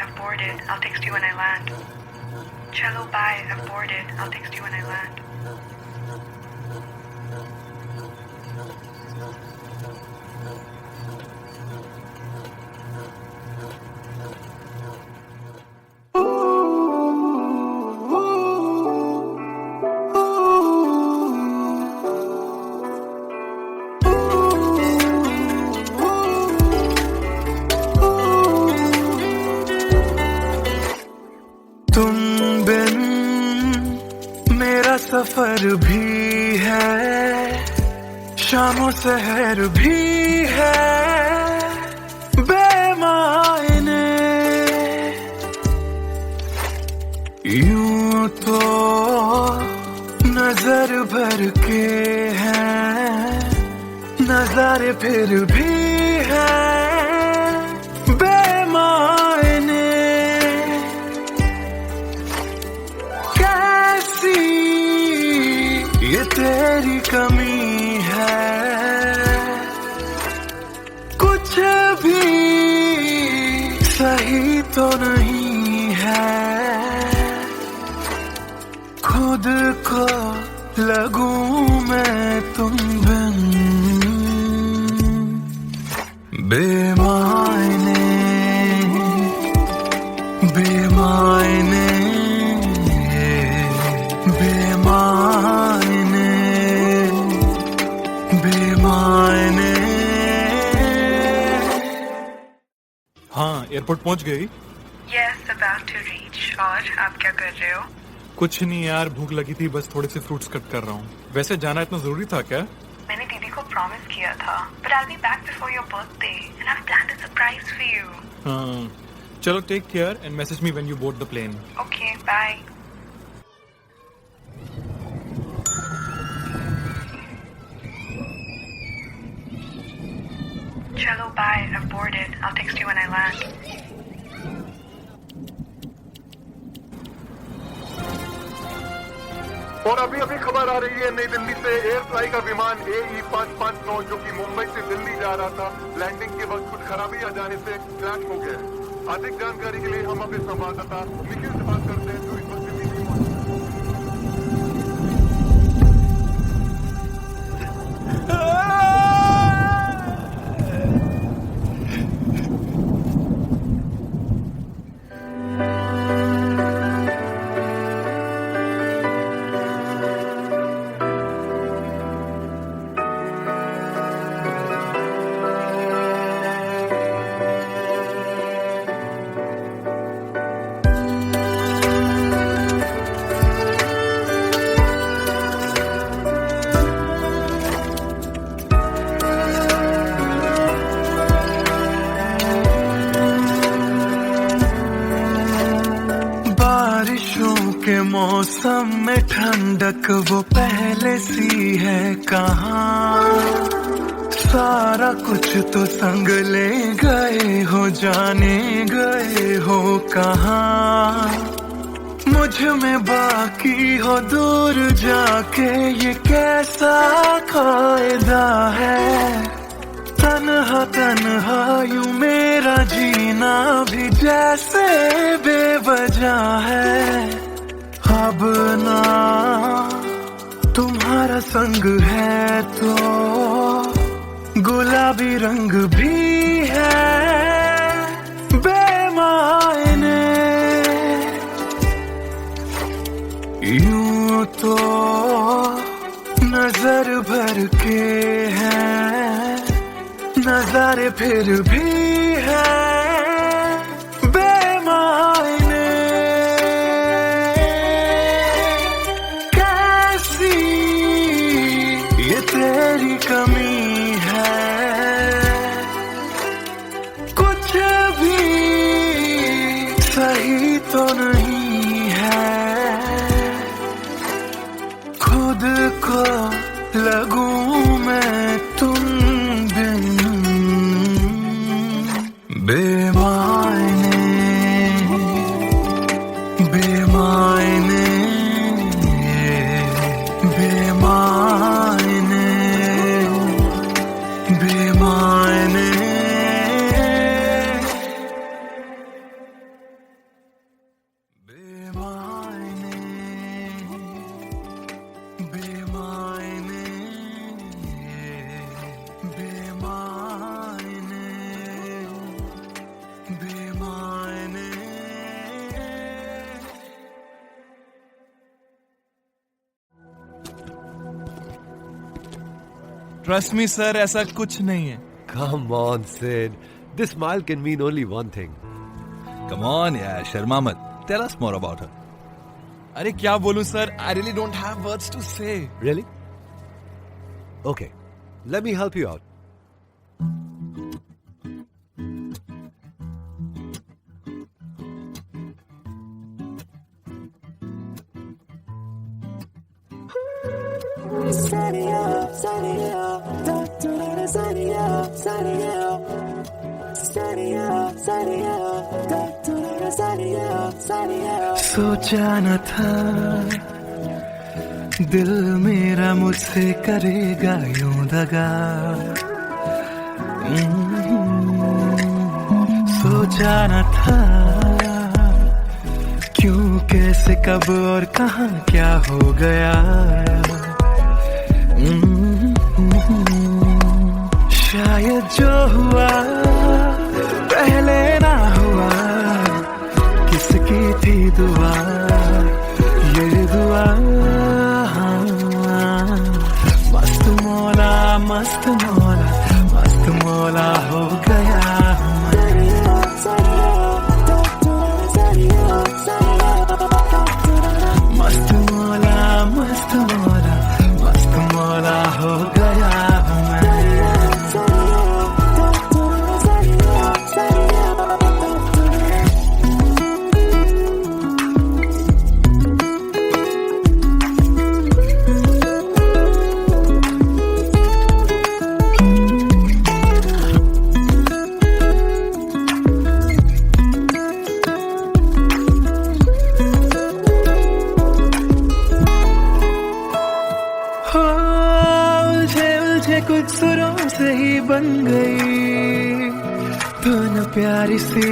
I've boarded. I'll text you when I land. Chalo, bye. I've boarded. I'll text you when I land. तुम बिन मेरा सफर भी है, शामों सहर भी है, बेमायने यूं तो नजर भर के हैं, नजारे फिर भी है बेमायने। ये तेरी कमी है, कुछ भी सही तो नहीं है, खुद को लगूं मैं तुम बिन बेमायने बेमायने बेमायने बेमायने। हाँ, एयरपोर्ट पहुंच गई? Yes, about to reach. और आप क्या कर रहे हो? कुछ नहीं यार, भूख लगी थी, बस थोड़े से फ्रूट्स कट कर रहा हूँ। वैसे जाना इतना जरूरी था क्या? मैंने दीदी को प्रॉमिस किया था, but I'll be back before your birthday and I've planned a surprise for you. हाँ, चलो take care and message me when you board the plane. Okay, bye. Chalo, bye. I've boarded. I'll text you when I land. और अभी अभी खबर आ रही है नई दिल्ली से एयर फ्लाई का विमान AE559 जो कि मुंबई से दिल्ली जा रहा था, लैंडिंग के वक्त कुछ खराबी आ जाने से क्रैश हो गया है। अधिक जानकारी के लिए हम अपने संवाददाता निखिल से बात करते हैं जो इस वक्त दिल्ली में मौजूद है। के मौसम में ठंडक वो पहले सी है कहाँ, सारा कुछ तो संग ले गए हो, जाने गए हो कहाँ। मुझ में बाकी हो दूर जाके ये कैसा कायदा है, तन्हा तन्हा यूं मेरा जीना भी जैसे बेवजह है। अब ना तुम्हारा संग है तो गुलाबी रंग भी है बेमायने, यूं तो नजर भर के हैं, नजारे फिर भी है बेमायने। कैसी ये तेरी कमी है, कुछ भी सही तो नहीं है, खुद को लगूं मैं तुम बिन बेमायने बेमायने बेमायने बेमायने। ट्रस्ट मी सर, ऐसा कुछ नहीं है। Come on, Sid. This smile can mean only one thing. Come on यार, शर्मा मत। Tell us more about her. अरे क्या बोलूं sir, I really don't have words to say. Really? Okay, let me help you out. सोचा न था दिल मेरा मुझसे करेगा यूं दगा। सोचा न था क्यों, कैसे, कब और कहां क्या हो गया। शायद जो हुआ पहले ना हुआ, किसकी थी दुआ, ये दुआ। मस्त मौला, मस्त मौला, मस्त मौला हो गया। मस्त मौला, मस्त मौला, मस्त मौला हो गया। कुछ सुरों से ही बन गई तो न प्यारी सी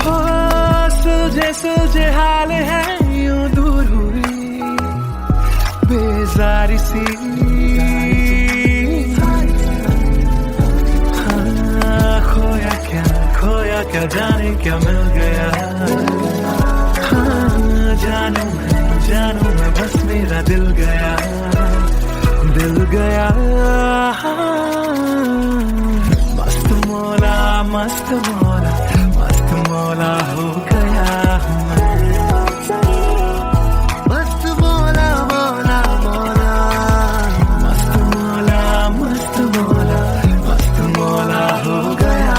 हो। सुलझे सुलझे हाल है यूं दूर हुई बेजारी सी। हाँ, खोया क्या जाने क्या मिल गया। हाँ, जानू मैं बस मेरा दिल गया, दिल गया। मस्त मौला, मस्त मौला, मस्त मौला हो गया। मस्त मौला, मौला मौला, मस्त मौला, मस्त मौला, मस्त मौला हो गया।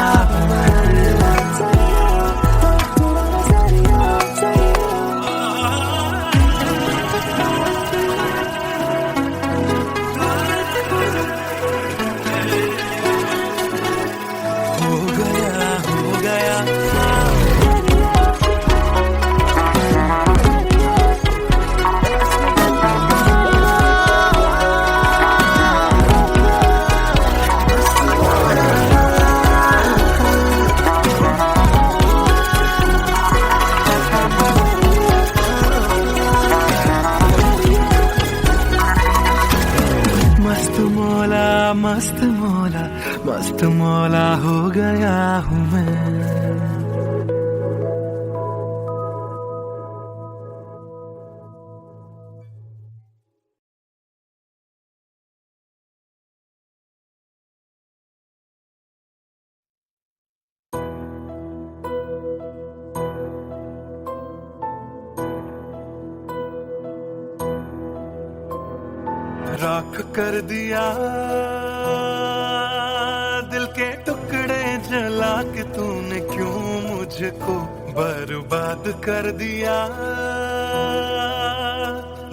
मस्त मौला, मस्त मौला हो गया हूँ मैं। राख कर दिया दिल के टुकड़े जला के तूने क्यों मुझको बर्बाद कर दिया।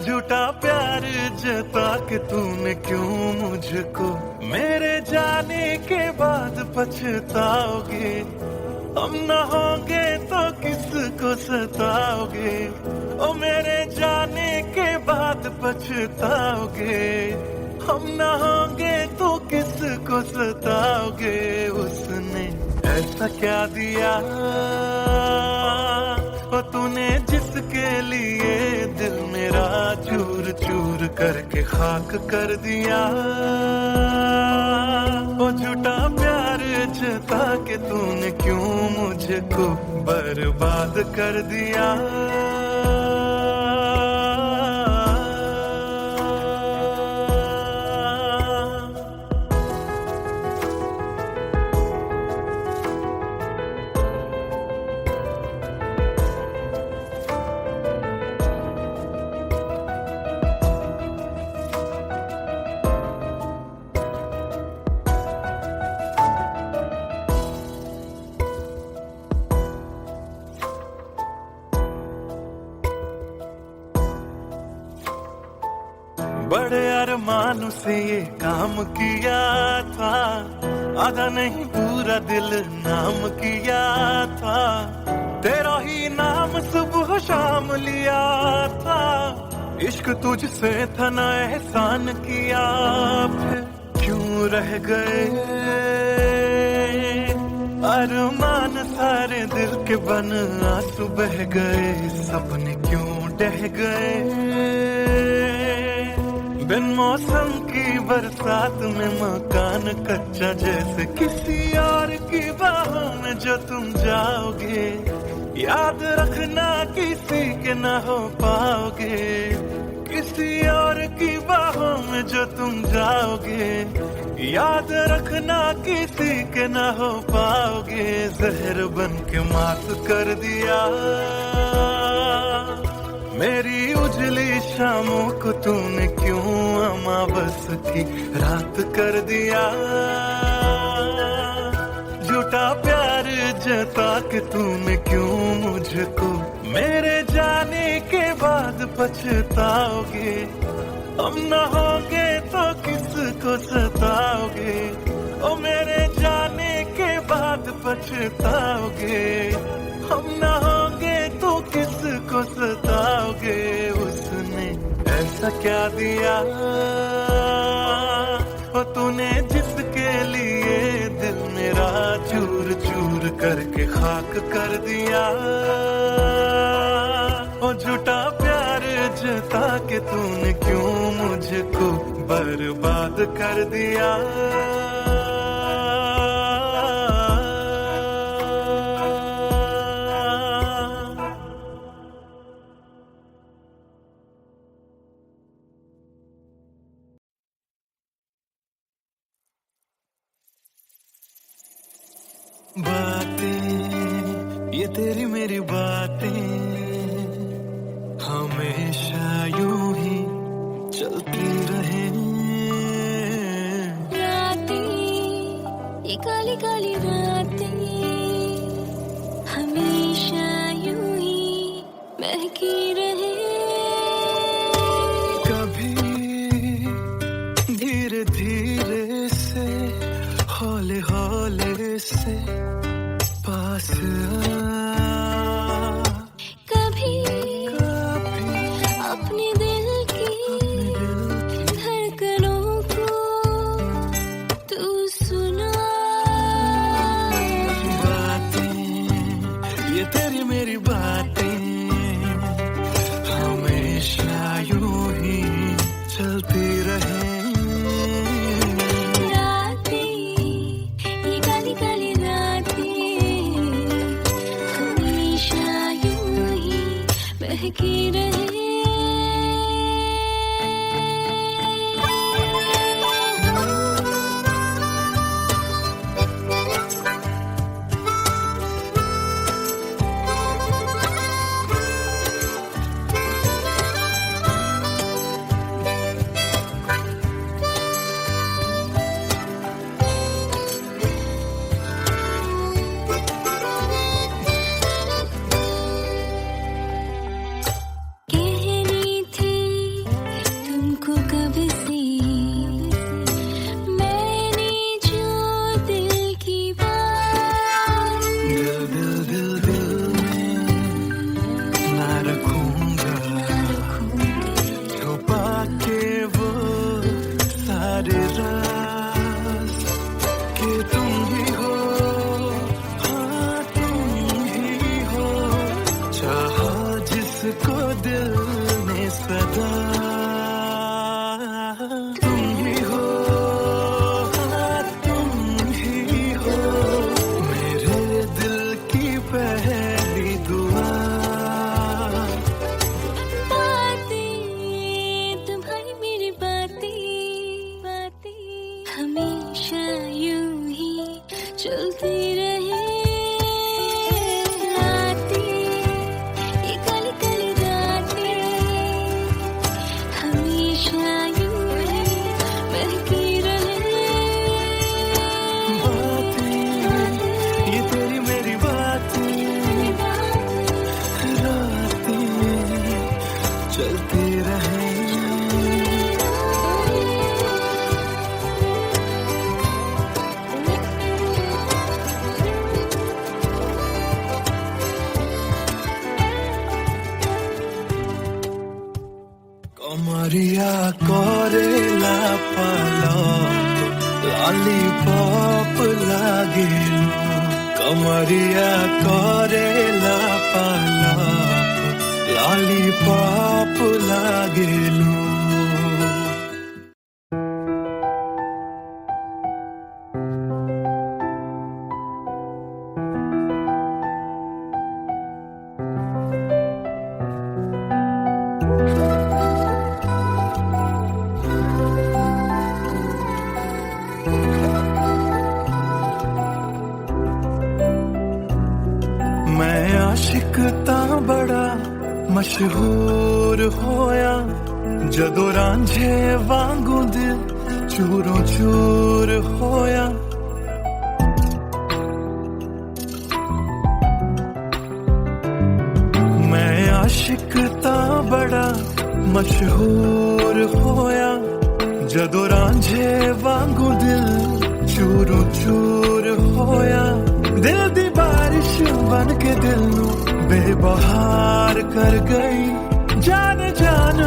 झूठा प्यार जता के तूने क्यों मुझको, मेरे जाने के बाद पछताओगे। हम न होंगे तो किसको सताओगे, ओ मेरे जाने के बाद पछताओगे। हम न होंगे तो किसको सताओगे। उसने ऐसा क्या दिया ओ तूने जिसके लिए दिल मेरा चूर चूर करके खाक कर दिया। ओ झूठा प्यार जता के तूने क्यों मुझको बर्बाद कर दिया। बड़े अरमान से ये काम किया था, आधा नहीं पूरा दिल नाम किया था, तेरा ही नाम सुबह शाम लिया था, इश्क तुझसे था ना एहसान किया, फिर क्यों रह गए अरमान सारे दिल के बन, आंसू बह गए, सपने क्यों ढह गए, बिन मौसम की बरसात में मकान कच्चा जैसे, किसी और की बाहों में जो तुम जाओगे, याद रखना किसी के ना हो पाओगे, किसी और की बाहों में जो तुम जाओगे, याद रखना किसी के ना हो पाओगे, जहर बन के मात कर दिया मेरी उजली शामों को तूने, क्यों अमावस की रात कर दिया, झूठा प्यार जता के तूने क्यों मुझको, मेरे जाने के बाद पछताओगे, हम न होंगे तो किसको सताओगे, ओ मेरे जाने के बाद पछताओगे, हम न होंगे तो किसको सताओगे, उसने ऐसा क्या दिया ओ तूने जिसके लिए दिल मेरा चूर चूर करके खाक कर दिया, ओ झूठा प्यार जता के तूने क्यों मुझको बर्बाद कर दिया। बातें ये तेरी मेरी बातें हमेशा यूं ही चलती रहे, रातें ये काली काली रातें हमेशा यूं ही महकी रहे, कभी धीरे धीरे से हौले हौले से पास कभी अपने दिल की धड़कनों को तू सुना, बातें ये तेरी मेरी बातें हमेशा यूं ही चलती रहे, रातें ये काली काली रातें लागेलू कमरिया करेला पालाप लॉलीपॉप लागेलू मैं आशिक तां बड़ा मशहूर होया जदों रांझे वांगू दिल चूरों चूर होया मैं आशिक तां बड़ा मशहूर होया जदों रांझे वांगू दिल चूरों चूर होया दिल दी बारिश बन के दिल नू बेबहार कर गई जान जान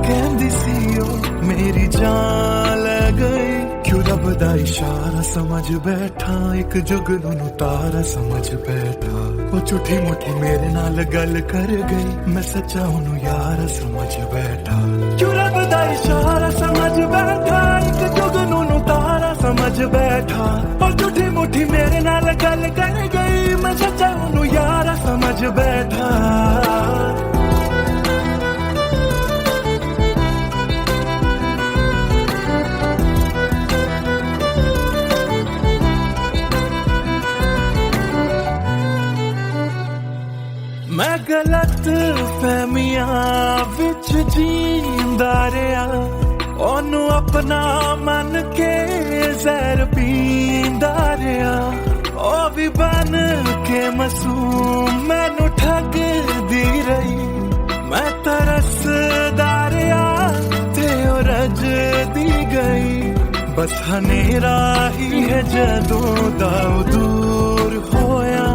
कहंदी सी ओ मेरी जान ले गई क्यों रब दा इशारा समझ बैठा एक जुगनू तारा समझ बैठा वो झूठी मुठी मेरे नाल गल कर गई मैं सच्चा ओनू यार समझ बैठा क्यों रब दा इशारा समझ बैठा एक जुगनू तारा समझ बैठा और झूठी मुठी मेरे नाल गल कर गई मैं सच्चा ओनू यार समझ बैठा मैं गलत फहमियां विच जींदा रहा ओनू अपना मन के जहर पींदा रहा ओ भी बन के मासूम मैनू ठग दी रही मैं तरसदा रहा ते ओ रज दी गई बस हनेरा ही है जदों दा दूर होया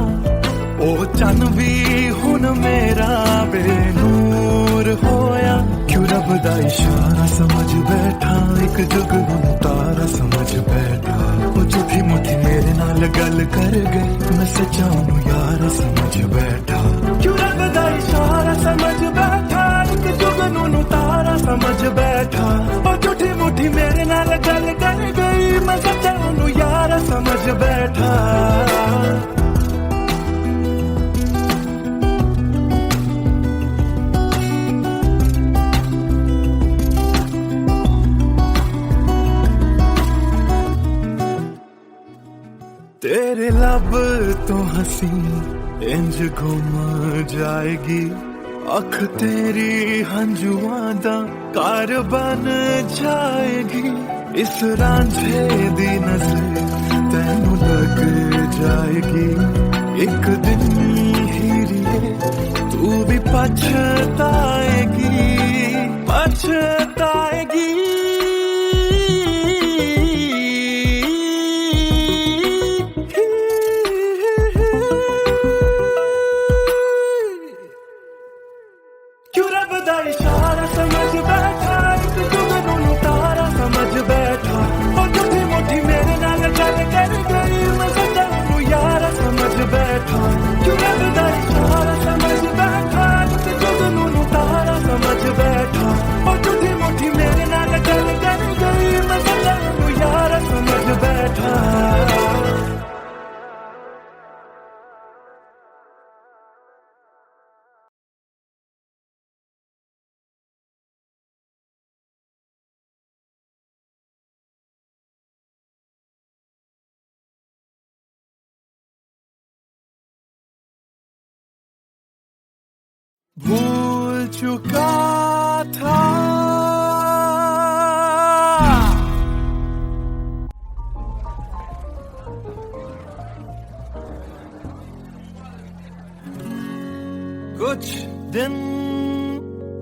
ओ चन भी हुन मेरा बेनूर होया क्यों रब दा इशारा समझ बैठा एक जुगनू तारा समझ बैठा ओ झूठी मुठी मेरे नाल गल कर गई मैं सच्चा ओनू यार समझ बैठा क्यों रब दा इशारा समझ बैठा एक जुगनू तारा समझ बैठा ओ झूठी मुठी मेरे नाल गल कर गई मैं सच्चा ओनू यार समझ बैठा तेरे लब तो हंसी इंज गुम जाएगी अख तेरी हंजुआं दा कार बन जाएगी इस रांझे दी नजर तैनू लग जाएगी एक दिन हीरिए तू भी पछताएगी पछताएगी इशारा समझ बैठा एक जुगनू तारा समझ बैठा और झूठी मुठी मेरे नाल गल कर गई मैं सच्चा ओनू यार समझ बैठा क्यों रब दा इशारा समझ बैठा एक जुगनू तारा समझ बैठा और झूठी मुठी मेरे नाल गल कर गई मैं सच्चा ओनू यार समझ बैठा भूल चुका था कुछ दिन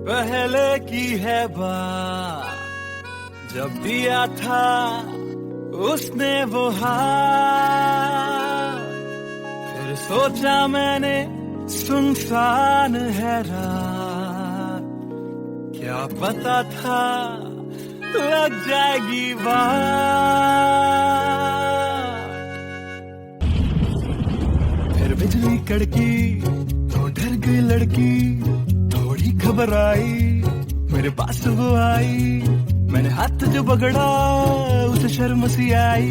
पहले की है बात जब दिया था उसने वो हाथ फिर सोचा मैंने सुनसान है रात क्या पता था लग जाएगी बात फिर बिजली कड़की तो डर गई लड़की, थोड़ी घबराई मेरे पास वो आई, मैंने हाथ जो पकड़ा उसे शर्म सी आई,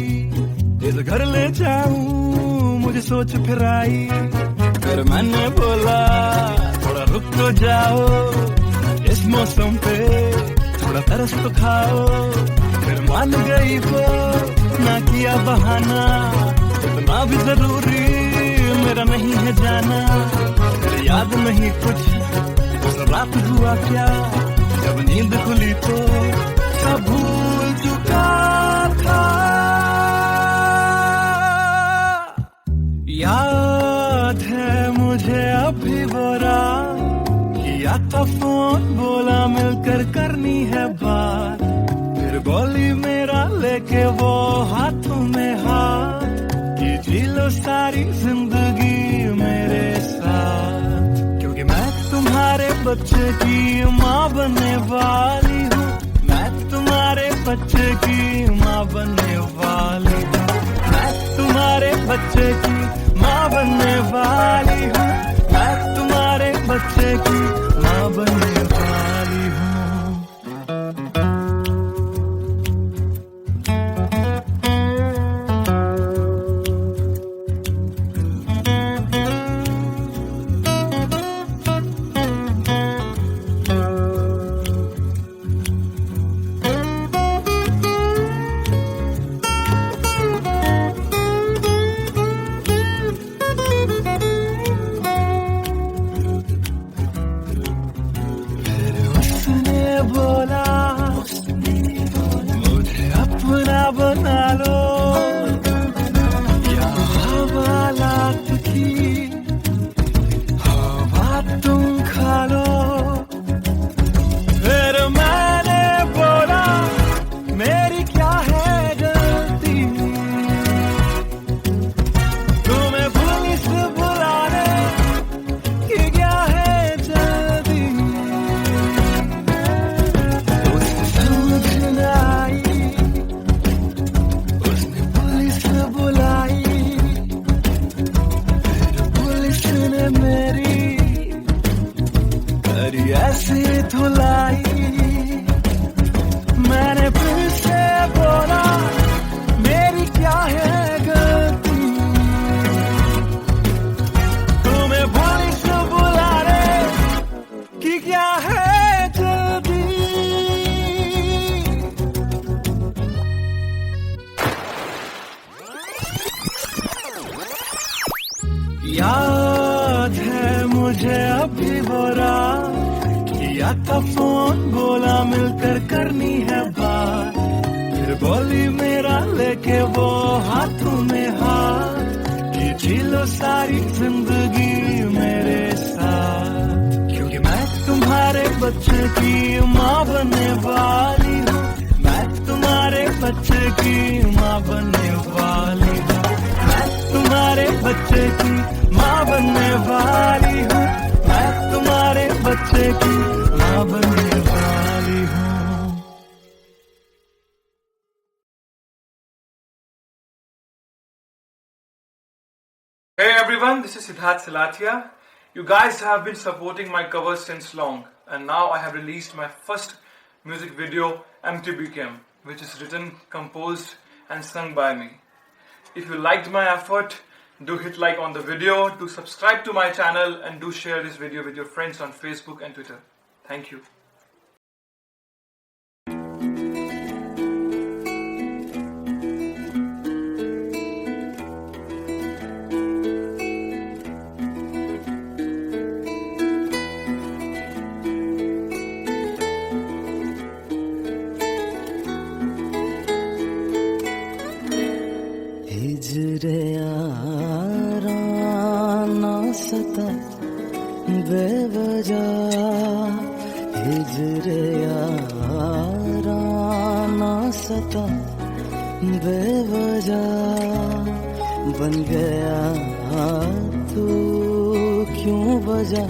इस घर ले जाऊं मुझे सोच फिर आई। फिर मैंने बोला थोड़ा रुक तो जाओ, इस मौसम पे थोड़ा तरस तो खाओ। फिर मान गई वो, ना किया बहाना, इतना भी जरूरी मेरा नहीं है जाना। फिर याद नहीं कुछ उस रात हुआ क्या, जब नींद खुली तो सब भूल चुका था। याद है मुझे अभी वो रात, किया था फोन बोला मिलकर करनी है बात, फिर बोली मेरा लेके वो हाथों में हाथ, कि जी लो सारी जिंदगी मेरे साथ। क्योंकि मैं तुम्हारे बच्चे की माँ बनने वाली हूँ, मैं तुम्हारे बच्चे की माँ बनने वाली हूँ, मैं तुम्हारे बच्चे की माँ बनने वाली हूँ, मैं तुम्हारे बच्चे की माँ बनने वाली हूँ। बना लो या हवालात की हवा तुम खा लो। फिर मैंने बोला मेरी क्या है गलती, तुम्हें पुलिस बुलाने की क्या है जल्दी। उससे समझ न आई, ऐसी धुलाई। मैंने फिर से बोला मेरी क्या है गलती, तुम्हें पुलिस बुलाने की क्या है जल्दी। याद है मुझे अभी वो रात, किया था फोन बोला मिलकर करनी है बात, फिर बोली मेरा लेके वो हाथों में हाथ, कि जी लो सारी जिंदगी मेरे साथ। क्योंकि मैं तुम्हारे बच्चे की माँ बनने वाली हूँ, मैं तुम्हारे बच्चे की माँ बनने वाली हूँ, मैं तुम्हारे बच्चे की माँ बनने वाली हूँ, मैं तुम्हारे बच्चे की माँ बनने वाली हूँ। Hey everyone, this is Siddharth Silathia. You guys have been supporting my covers since long, and now I have released my first music video, MTBKM, which is written, composed and sung by me. If you liked my effort, do hit like on the video, do subscribe to my channel, and do share this video with your friends on Facebook and Twitter. Thank you. बेवजह हिजरे याराना सता बेवजह बन गया तू क्यों वजह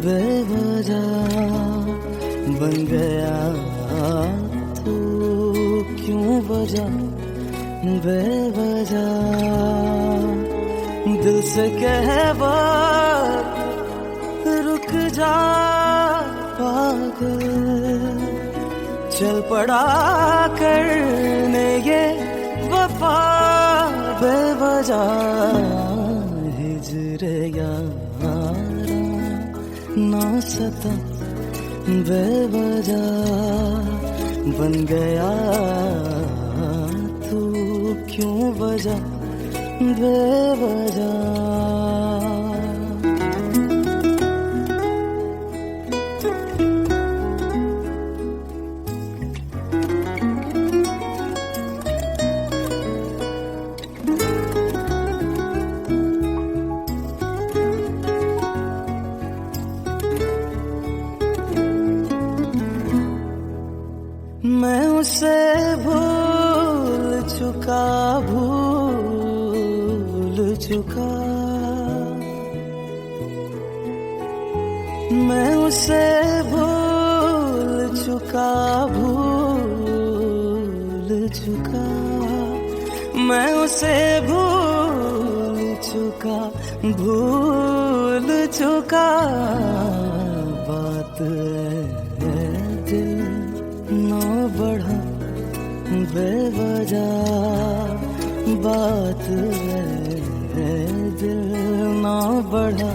बेवजह बन गया तू क्यों वजह बेवजह दिल से कह बात रुक जा पागल, चल पड़ा करने ये वफा बेवजह। हिजर यारा ना सता बेवजह, बन गया तू क्यों वजह बेवजह। मैं उसे भूल चुका मैं उसे भूल चुका मैं उसे भूल चुका बात है दिल ना बढ़ा बेवजह, बात है दिल ना बढ़ा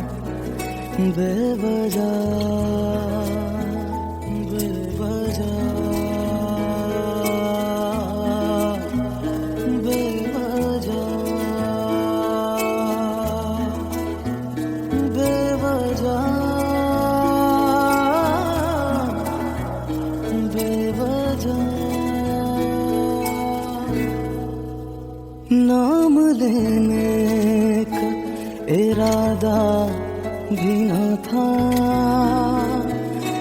बेवजह बेवजह बेवजह बेवजह बेवजह। नाम लेने का इरादा भी न था,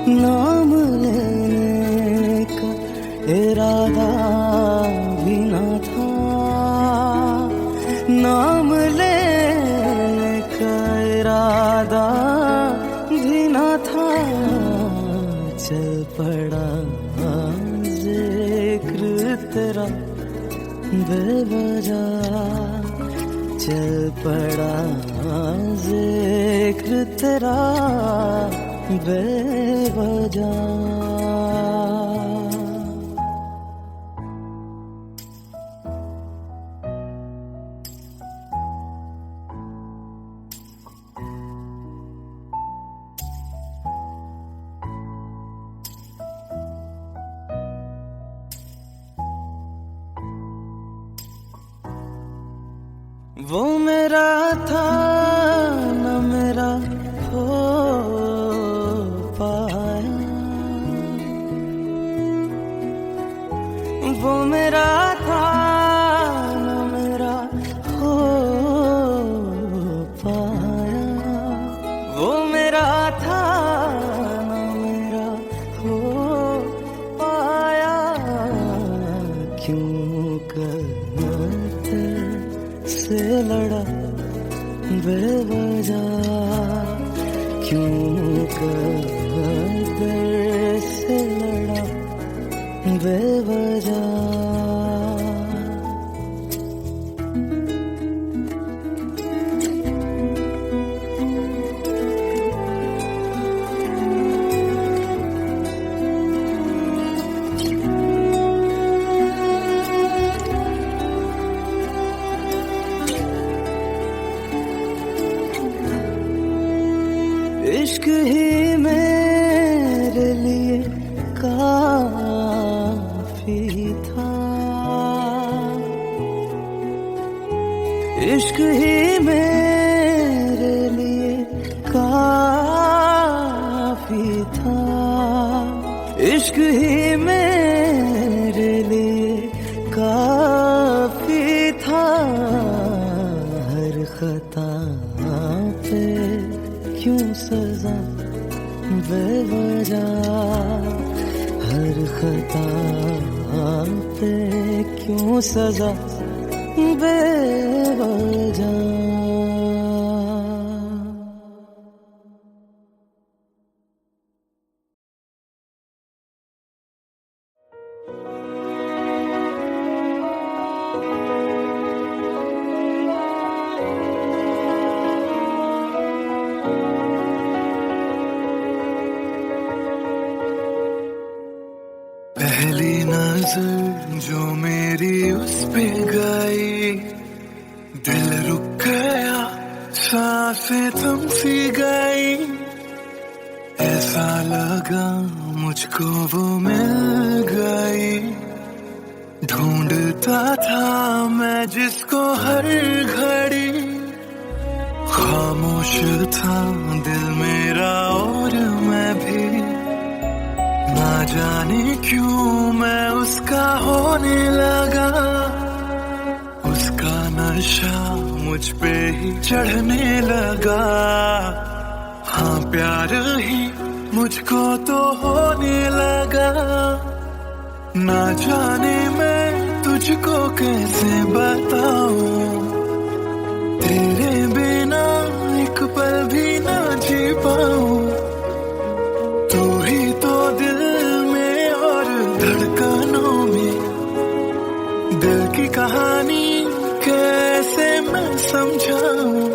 नाम लेने का इरादा भी न था, नाम लेने का इरादा भी न था। चल पड़ा जिक्र तेरा बेवजह, चल पड़ा जिक्र तेरा बेवजह। वो मेरा था न मेरा हो पाया, वो मेरा था न मेरा हो पाया, वो मेरा था न मेरा हो पाया। क्यों करते से लड़ा बेवजह, क्यों कर से लड़ा बेवजह। इश्क ही मेरे लिए काफी था, इश्क ही मेरे लिए काफी था, इश्क ही मेरे लिए काफी था। हर खता पे क्यों सजा बेवजह, हर खता पे क्यों सजा बेवजह। नजर जो मेरी उस पे गई, दिल रुक गया, सांसें थम सी गई। ऐसा लगा मुझको वो मिल गई, ढूंढता था मैं जिसको हर घड़ी। खामोश था दिल मेरा और मैं भी, ना जाने क्यों मैं उसका होने लगा। उसका नशा मुझ पे ही चढ़ने लगा। हाँ प्यार ही मुझको तो होने लगा। ना जाने मैं तुझको कैसे बताऊं, तेरे बिना एक पल भी ना जी पाऊं। तू ही तो दिल में और धड़कनों में, दिल की कहानी कैसे मैं समझाऊं।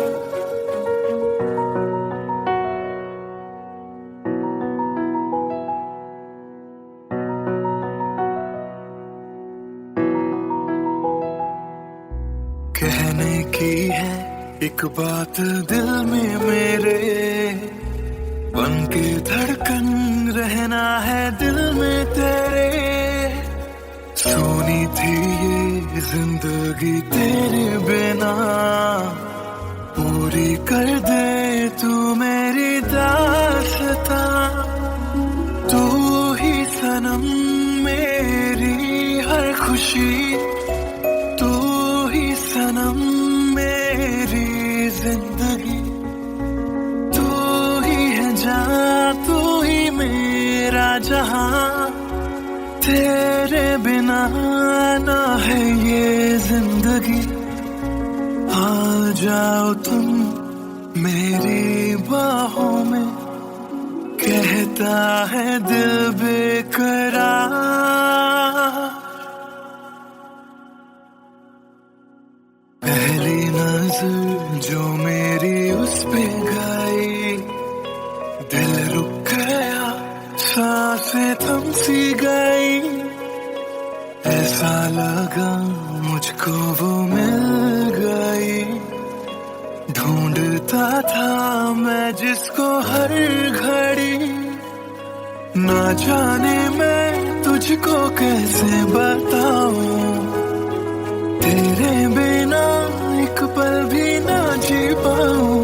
कहने की है एक बात दिल में मेरे, बन के धड़कन रहना है दिल में तेरे। सोनी थी ये जिंदगी तेरे बिना, पूरी कर दे तू मेरी दास्तां। तू ही सनम मेरी हर खुशी, सनम मेरी जिंदगी। तू ही है जहां, तू ही मेरा जहां। तेरे बिना ना है ये जिंदगी। आ जाओ तुम मेरी बाहों में, कहता है दिल बेकरार। पहली नजर जो मेरी उस पे गई, दिल रुक गया, सांसें थम सी गई। ऐसा लगा मुझको वो मिल गई, ढूंढता था मैं जिसको हर घड़ी। ना जाने मैं तुझको कैसे बताऊं, तेरे बिना एक पल भी ना जी पाऊं।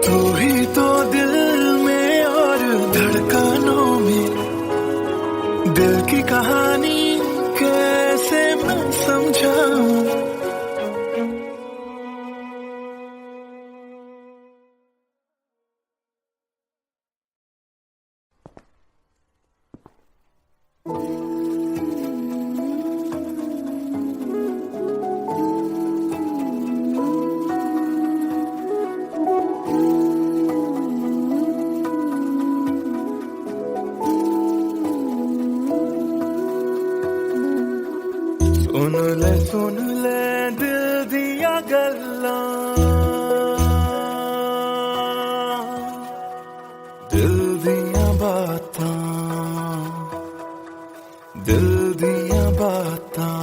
तू ही तो दिल में और धड़कनों में, दिल की कहानी कैसे मैं समझाऊं। सुन ले दिल दिया गल्ला, दिल दिया बातां, दिल दिया बातां।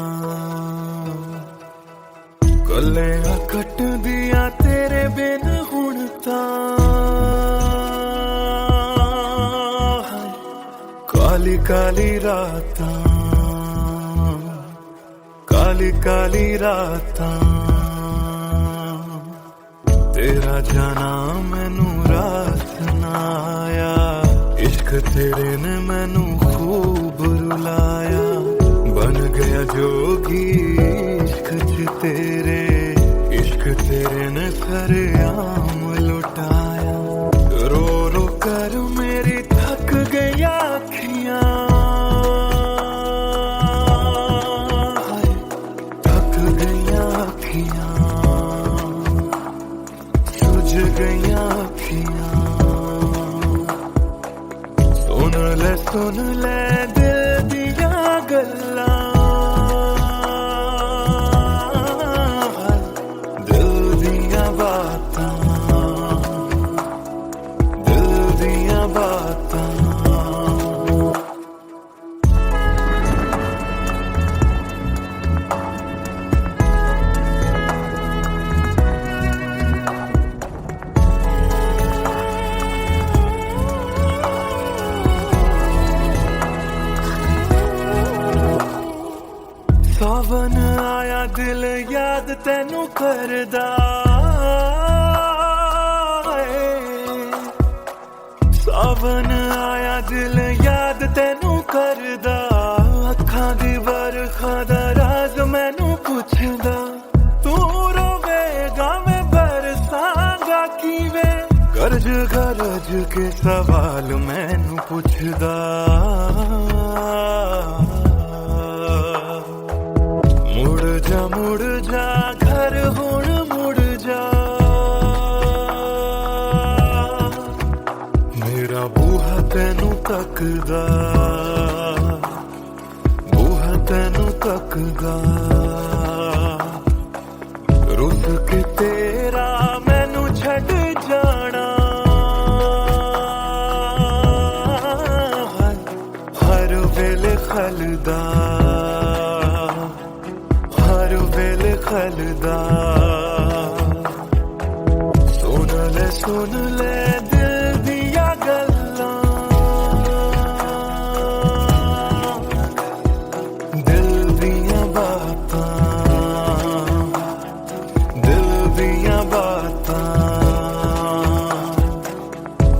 गल्लियां कट दिया तेरे बिन हुण तां। काली काली रातां, काली काली रातां। तेरा जाना मैनू रास ना आया, इश्क तेरे ने मैनू खूब रुलाया। बन गया जोगी इश्क च तेरे, इश्क तेरे ने सरेआम लुटाया। रो रो कर मेरी थक गई अखियां, सुझ गईया अखियां। सुन ले दिल दिया गल्लां, दिल दिया बातां, दिल दिया बातां। ਤੈਨੂੰ ਕਰਦਾ ਸਾਵਨ ਆਇਆ ਦਿਲ ਯਾਦ ਤੈਨੂੰ ਕਰਦਾ ਅੱਖਾਂ ਦੀ ਵਰਖਾ ਦਾ ਰਾਜ਼ ਮੈਨੂੰ ਪੁੱਛਦਾ ਤੂੰ ਰੋਵੇਗਾ ਮੈਂ ਬਰਸਾਂਗਾ ਕਿਵੇਂ ਗਰਜ ਗਰਜ ਕੇ ਸਵਾਲ ਮੈਨੂੰ ਪੁੱਛਦਾ ਮੁੜ ਜਾ ਘਰ ਹੁਣ ਮੁੜ ਜਾ ਮੇਰਾ ਬੂਹਾ ਤੈਨੂੰ ਤੱਕਦਾ ਰੁੱਸ ਕੇ ਤੇਰਾ ਮੈਨੂੰ ਛੱਡ ਜਾਣਾ ਹਰ ਵੇਲੇ ਖਲਦਾ ਸੁਣ ਲੈ ਦਿਲ ਦੀਆਂ ਗੱਲਾਂ ਦਿਲ ਦੀਆਂ ਬਾਤਾਂ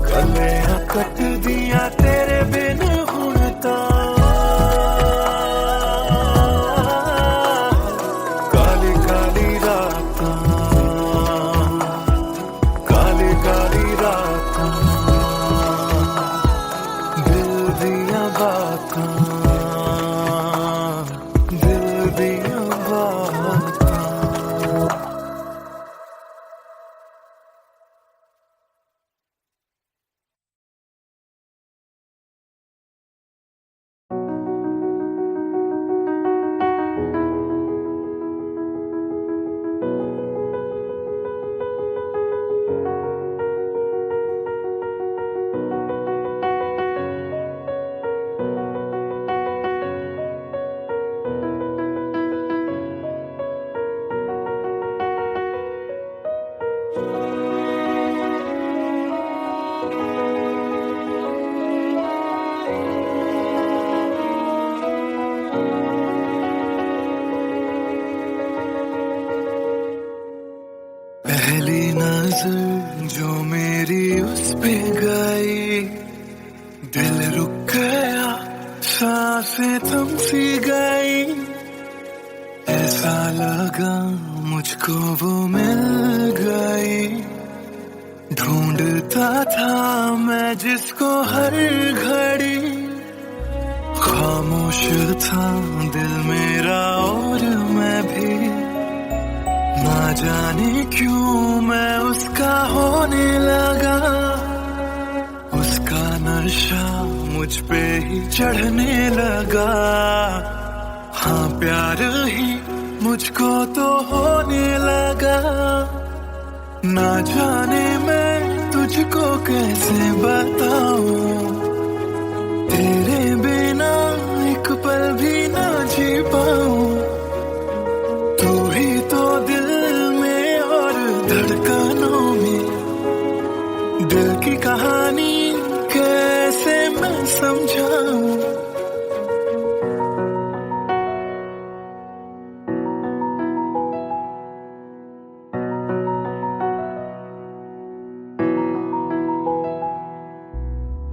ਕੱਲਿਆਂ ਕੱਟਦੀਆਂ ਤੇਰੇ ਬਿਨ ਹੁਣ ਤਾਂ पहली नजर जो मेरी उस पे गई दिल रुक गया सांसें थम सी गई ऐसा लगा मुझको वो मिल गई ढूंढता था मैं जिसको हर घड़ी खामोश था दिल मेरा और मैं भी ना जाने क्यों मैं उसका होने लगा उसका नशा मुझ पे ही चढ़ने लगा हाँ प्यार ही मुझको तो होने लगा ना जाने मैं तुझको कैसे बताऊं तेरे बिना एक पल भी ना जी पाऊं तू ही तो दिल में और धड़कनों में दिल की कहानी कैसे मैं समझाऊं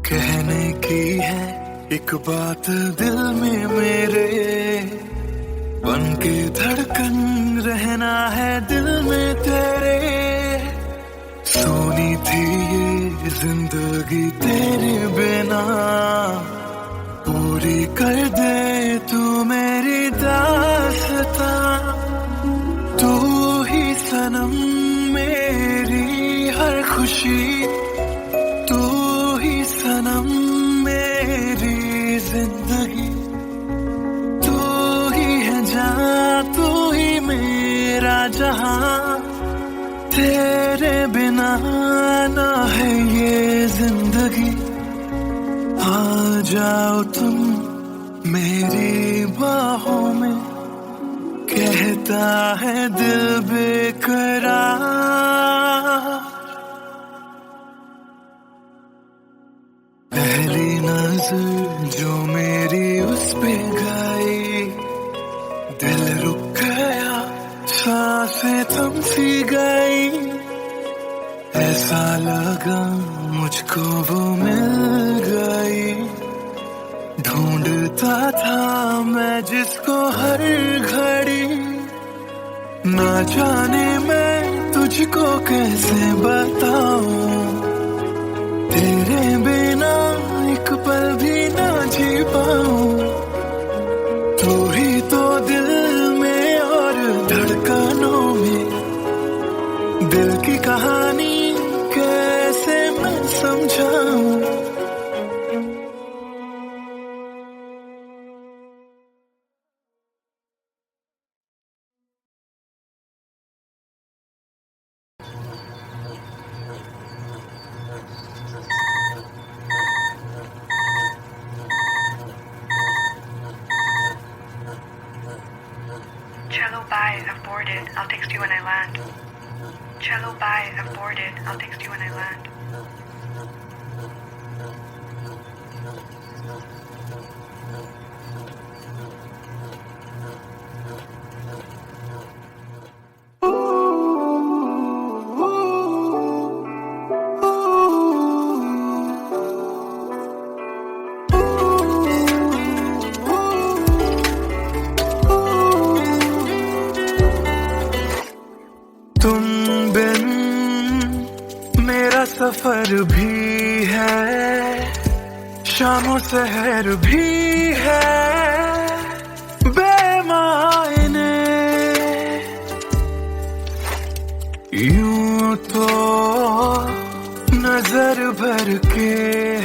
कहने की है एक बात दिल में मेरे बन के धड़कन रहना है दिल में तेरे सोनी थी ये जिंदगी तेरे बिना पूरी कर दे तू मेरी दास्तां तू ही सनम मेरी हर खुशी तू ही सनम मेरी जिंदगी तू ही है जहां तू ही मेरा जहां तेरे बिना ना है ये जिंदगी आ जाओ तुम मेरी बाहों में कहता है दिल बेकरार पहली नजर जो मेरी उस पे गई दिल रुक गया सांस ऐसा लगा मुझको वो मिल गई, ढूंढता था मैं जिसको हर घड़ी, ना जाने मैं तुझको कैसे बताऊं, तेरे बिना एक पल भी ना जी पाऊं, तू ही तो दिल में और धड़कनों में, दिल की कहानी कैसे मैं समझाऊं। Cello, bye. I've boarded. I'll text you when I land. Cello, bye. I've boarded. I'll text you when I land. तुम बिन मेरा सफर भी है, शामों सहर भी है, बेमायने यूं तो नजर भर के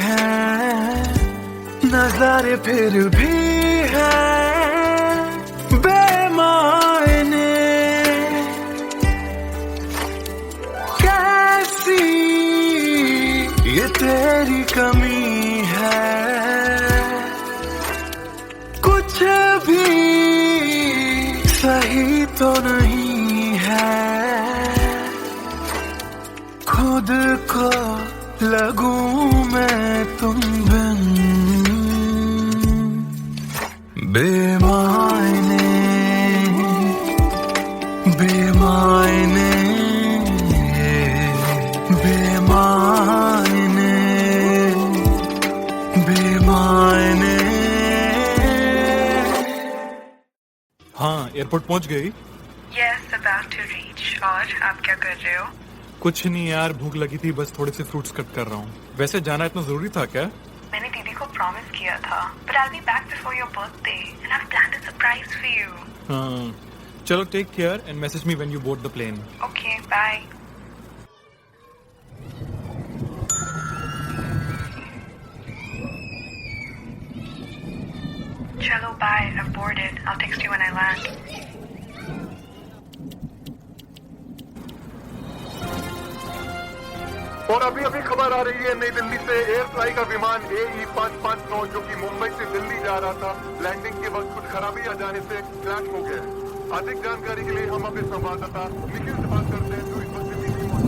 हैं, नजारे फिर भी है बेमायने, ये तेरी कमी है, कुछ भी सही तो नहीं है, खुद को लगूं मैं तुम बिन बेमायने, बेमायने, बेमायने, बेमायने। हाँ, एयरपोर्ट पहुंच गई? Yes, about to reach. और आप क्या कर रहे हो? कुछ नहीं यार, भूख लगी थी, बस थोड़े से फ्रूट्स कट कर रहा हूँ। वैसे जाना इतना जरूरी था क्या? मैंने दीदी को प्रॉमिस किया था, but I'll be back before your birthday, and I've planned a surprise for you. हाँ, चलो take care and message me when you board the plane. Okay, bye. Cello, bye. I've boarded. I'll text you when I land. और अभी अभी खबर आ रही है नई दिल्ली से, एयर फ्लाई का विमान AE 559 जो कि मुंबई से दिल्ली जा रहा था, लैंडिंग के वक्त कुछ खराबी आ जाने से क्रैश हो गया है। अधिक जानकारी के लिए हम अपने संवाददाता निखिल से बात करते हैं जो इस वक्त दिल्ली में मौजूद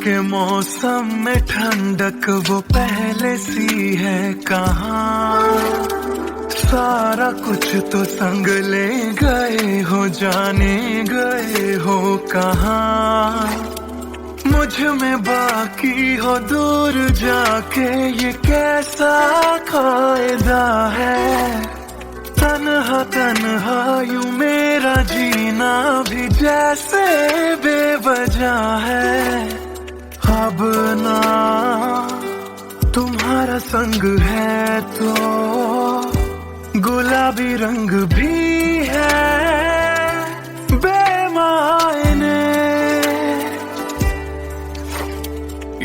के मौसम में ठंडक वो पहले सी है कहाँ, सारा कुछ तो संग ले गए हो, जाने गए हो कहाँ, मुझ में बाकी हो दूर जाके ये कैसा कायदा है, तन्हा तन्हा यूं मेरा जीना भी जैसे बेवजह है, अब ना तुम्हारा संग है तो गुलाबी रंग भी है बेमायने,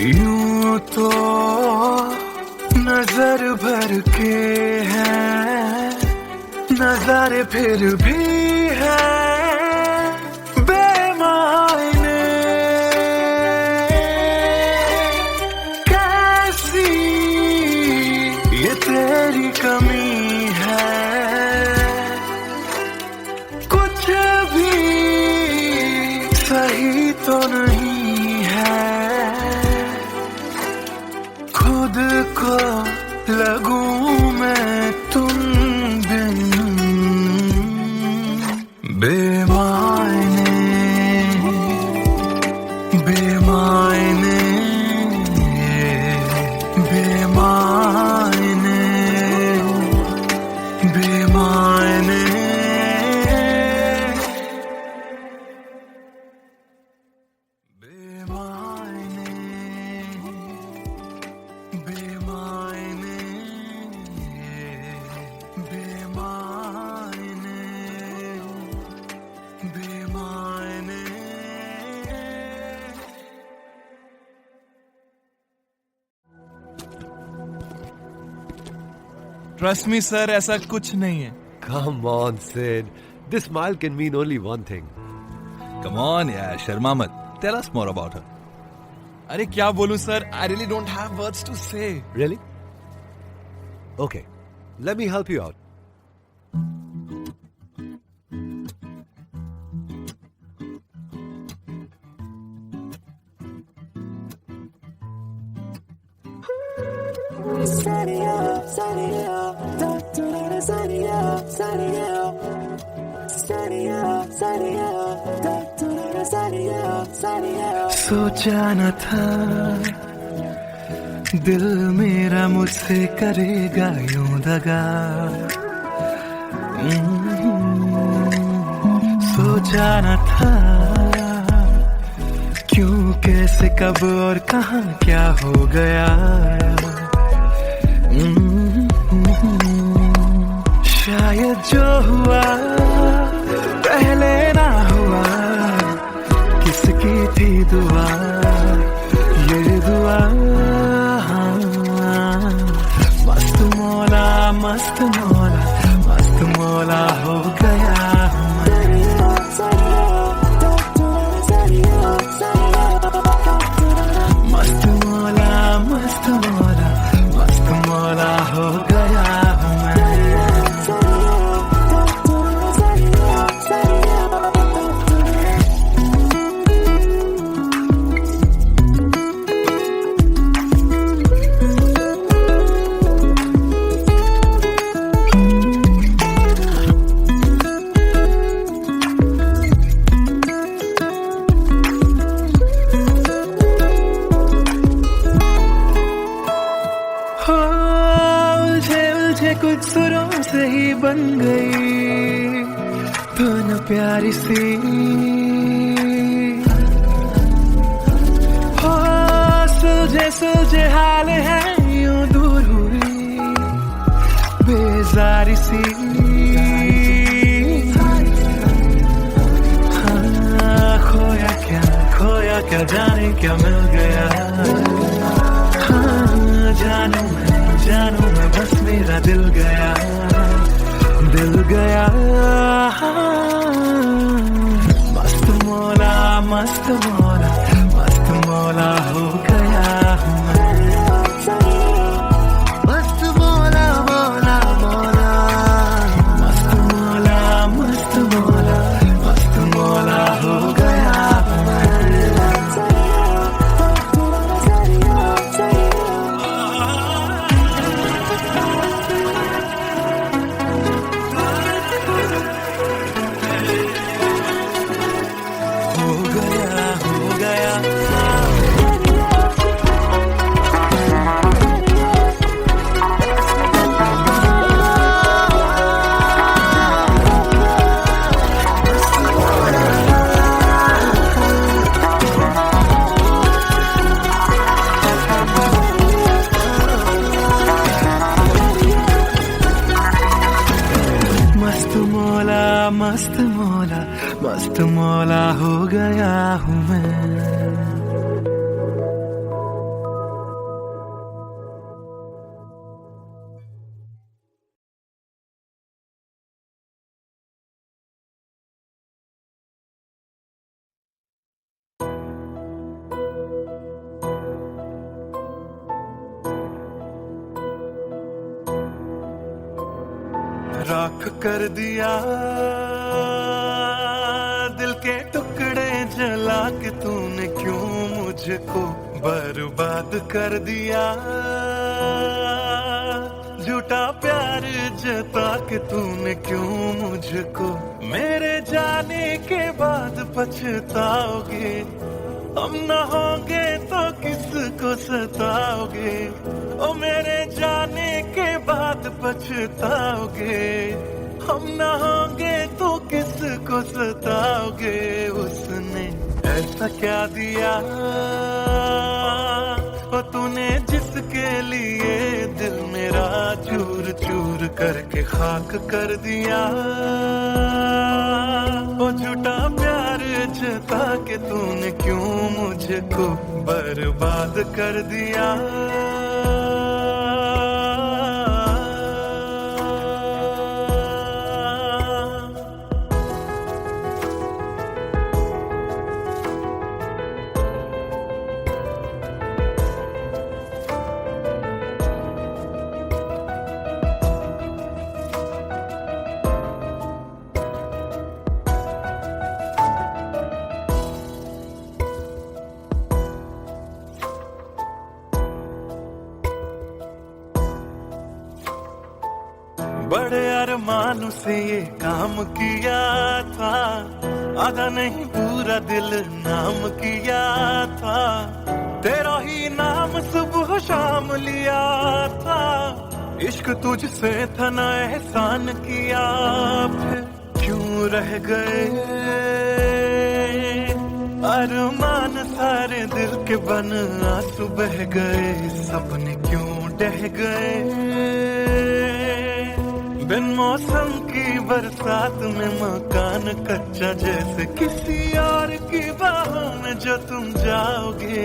यूं यूं तो नजर भर के हैं, नजारे फिर भी है बेमायने। कैसी ये तेरी कमी है, कुछ भी सही तो नहीं है। खुद को लगूं मैं तुम बिन बेमायने, बेमायने, बेमायने, बेमायने। ट्रस्ट मी सर, ऐसा कुछ नहीं है। Come on, Sid. This smile can mean only one thing. Come on यार, शर्मा मत। Tell us more about her. अरे क्या बोलूं sir, I really don't have words to say. Really? Okay, let me help you out. सोचा न था दिल मेरा मुझसे करेगा यूं दगा। सोचा न था क्यों, कैसे, कब और कहां क्या हो गया। शायद जो हुआ पहले ना हुआ, किसकी थी दुआ, ये दुआ। मस्त मौला, मस्त मौला, मस्त मौला हो गया मस्त मौला, मस्त मौला, मस्त मौला हो गया हूँ मैं। कुछ सुरों से ही बन गई धुन प्यारी सी, हो सुलझे सुलझे हाल है यूं दूर हुई बेजारी सी। हाँ, खोया क्या जाने क्या मिल गया। हाँ, जानू मैं बस मेरा दिल गया, दिल गया। मस्त मौला, मस्त मौला, मस्त मौला हो गया हूँ मैं। मस्त मौला, मौला, मौला, मस्त मौला, मस्त मौला, मस्त मौला हो गया हूँ मैं। मस्त मौला, मस्त मौला हो गया हूँ मैं। राख कर दिया, दिल के टुकड़े जला के तूने क्यों मुझको बर्बाद कर दिया। झूठा प्यार जता के तूने क्यों मुझको, मेरे जाने के बाद पछताओगे। हम न होंगे तो किसको सताओगे, ओ मेरे जाने के बाद पछताओगे। हम न होंगे तो किसको सताओगे। उसने ऐसा क्या दिया ओ तूने जिसके लिए दिल मेरा चूर चूर करके खाक कर दिया। ओ झूठा प्यार जता के तूने क्यों मुझको बर्बाद कर दिया। बड़े अरमानों से ये काम किया था, आधा नहीं पूरा दिल नाम किया था। तेरा ही नाम सुबह शाम लिया था, इश्क तुझसे था ना एहसान किया। फिर क्यों रह गए अरमान सारे दिल के बन, आंसू बह गए सपने क्यों ढह गए। बिन मौसम की बरसात में मकान कच्चा जैसे किसी और की बाहों में जो तुम जाओगे।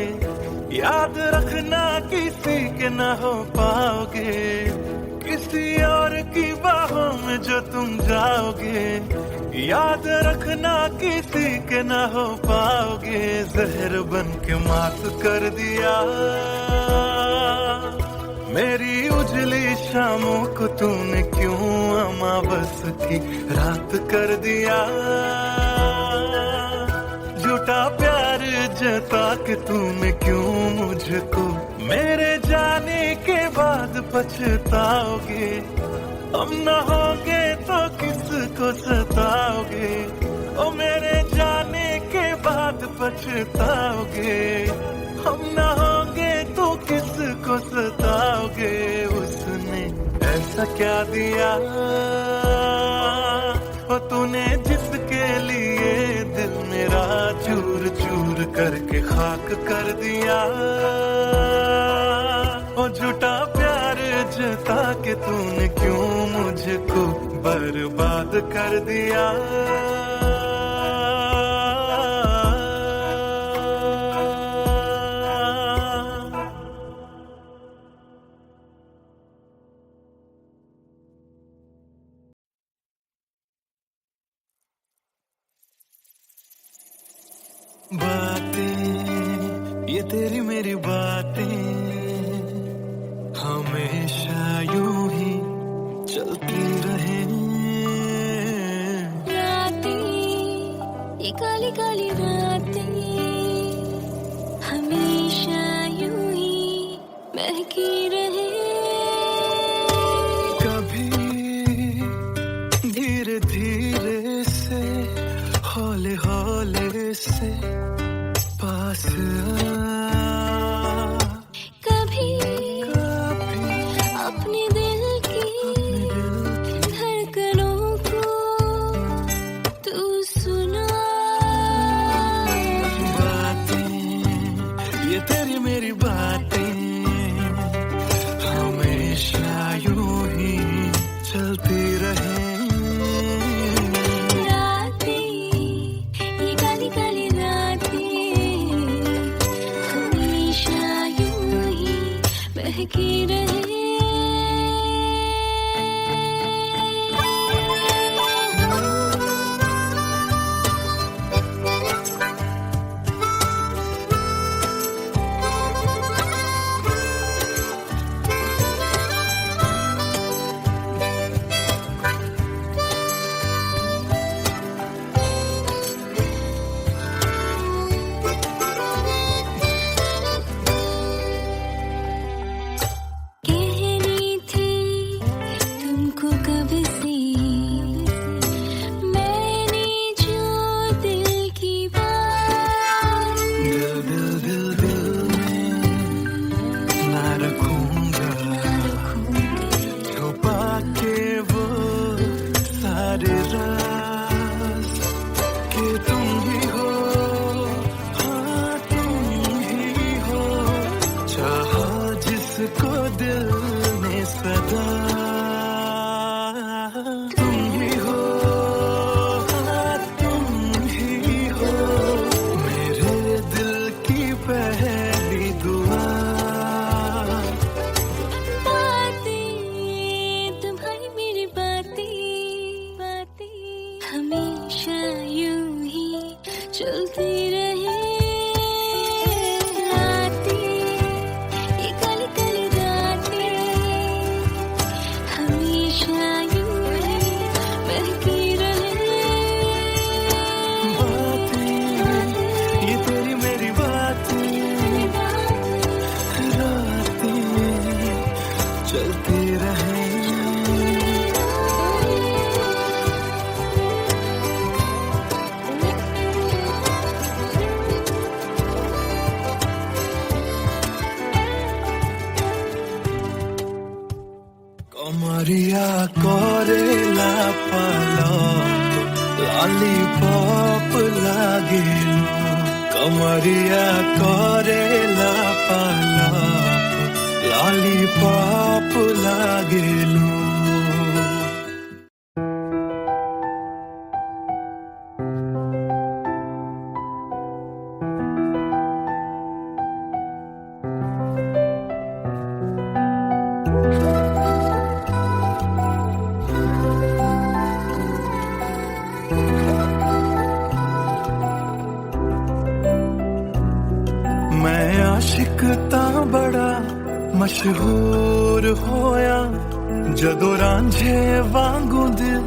याद रखना किसी के ना हो पाओगे, किसी और की बाहों में जो तुम जाओगे। याद रखना किसी के ना हो पाओगे। जहर बन के मात कर दिया मेरी उजली शामों को तूने क्यों अमावस की रात कर दिया। झूठा प्यार जता के तूने क्यों मुझको, मेरे जाने के बाद पछताओगे। हम न होंगे तो किसको सताओगे, ओ मेरे जाने के बाद पछताओगे। हम न होंगे तो किसको सताओगे। उसने ऐसा क्या दिया ओ तूने जिसके लिए दिल मेरा चूर चूर करके खाक कर दिया। ओ झूठा प्यार जता के तूने क्यों मुझको बर्बाद कर दिया। बातें ये तेरी मेरी बातें हमेशा यूं ही चलती रहे। रातें ये काली काली रातें हमेशा यूं ही महकी रहे। कभी धीरे धीरे से हौले हौले से पास कभी अपने दिल की धड़कनों को तू सुना। बातें ये तेरी मेरी बातें हमेशा यूं ही चलती रहे। महकी रहे। जिसको दिल ने सदा तुम ही हो, हाँ, तुम ही हो मेरे दिल की पहली दुआ। बातें तुम्हारी मेरी बातें हमेशा यूं ही चलती रहे। रातें ये काली काली रातें हमेशा यूं ही बहकी रहे। बातें ये तेरी मेरी बातें रातें चलती रहे। कमरिया करेला पालक लॉलीपॉप लागेलू। कमरिया करेला पालक लॉलीपॉप लागेलू। मैं आशिक तां बड़ा मशहूर होया जदों रांझे वांगू दिल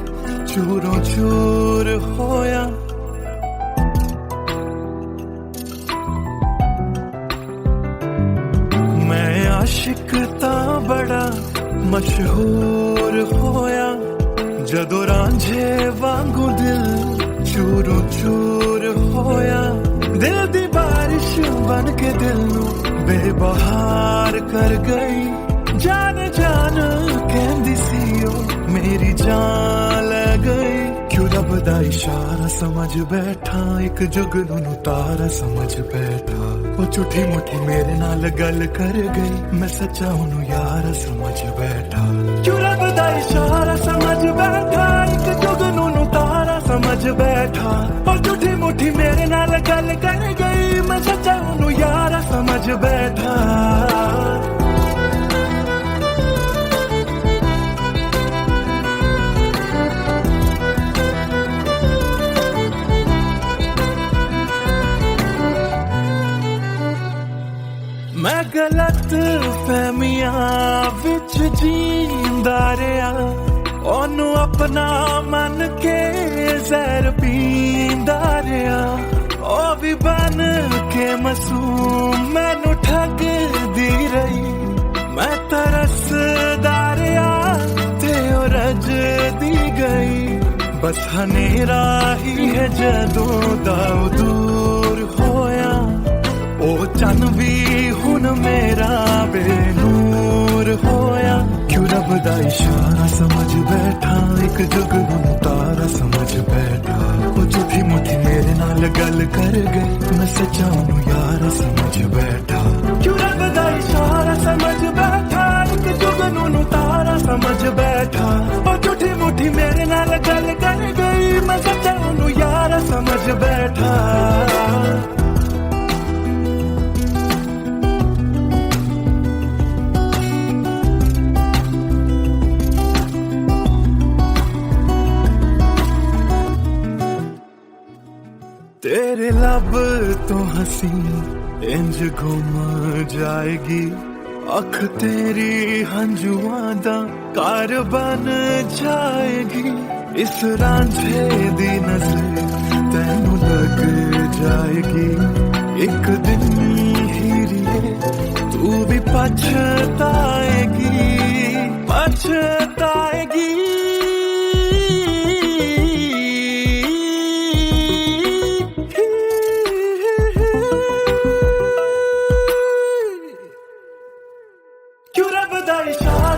चूरों चूर होया। मैं आशिक तां बड़ा मशहूर होया जदों रांझे वांगू दिल चूरों चूर होया। दिल दी बारिश बन के दिल नू बेबहार कर गई। जान जान कहंदी सी ओ मेरी जान ले गई। क्यों रब दा इशारा समझ बैठा एक जुगनू नू तारा समझ बैठा। वो झूठी मुठी मेरे नाल गल कर गई मैं सच्चा ओनू यार समझ बैठा। क्यों रब दा इशारा समझ बैठा एक जुगनू नू तारा समझ बैठा। और झूठी मुठी मेरे नाल गल कर गई मैं सच्चा ओनू यार समझ बैठा। मैं गलत फहमियां विच जींदा रहा। ओनू अपना मन के जहर पींदा रहा। ओ भी बन के मासूम मैनू ठगदी रही। मैं तरसदा रहा ते ओ रजदी गई। बस हनेरा ही है जदों दा ओ दूर होया। ओ चन भी हुन मेरा बेनूर होया। क्यों रब दा इशारा समझ बैठा एक जुगनू नू तारा समझ बैठा। ओ झूठी मुठी मेरे नाल गल कर गई मैं सच्चा ओनू यार समझ बैठा। क्यों रब दा इशारा समझ बैठा एक जुगनू नू तारा समझ बैठा। ओ झूठी मुठी मेरे नाल गल कर गई मैं सच्चा ओनू यार समझ बैठा। तेरे लब तो हंसी इंज गुम जाएगी। अख तेरी हंजुआं दा कार बन जाएगी। इस रांझे दी नजर तैनू लग जाएगी। एक दिन हीरिए तू भी पछताएगी पछताएगी। क्यों रब दा इशारा